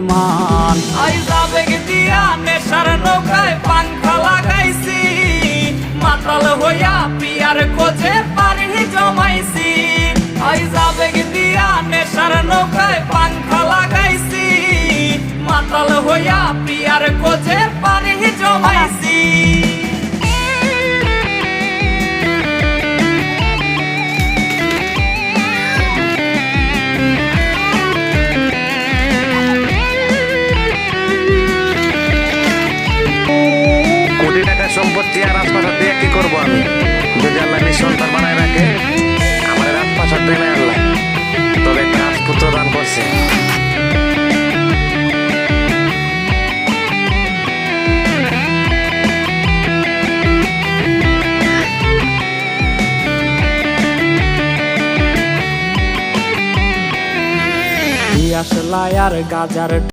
মান আইজাবেগ দিয়া নেশার নৌকায় পাংখা লাগাইছি, মাতাল হইয়া পিয়ার খোঁজে পানি জমাইছি। আইজাবেগ দিয়া নেশার নৌকায় পাংখা লাগাইছি, মাতাল হইয়া পিয়ার খোঁজে পানি জমাইছি। সম্পত্তি আর রাজপ্রাসাদ দিয়ে কি করবো আমি? যদি আল্লাহ নিঃসন্তান বানায় রাখে, আমার রাজপ্রাসাদ দেয় আল্লাহ, তবে একটা রাজপুত্র দান করছে। আসলাই আর গাজার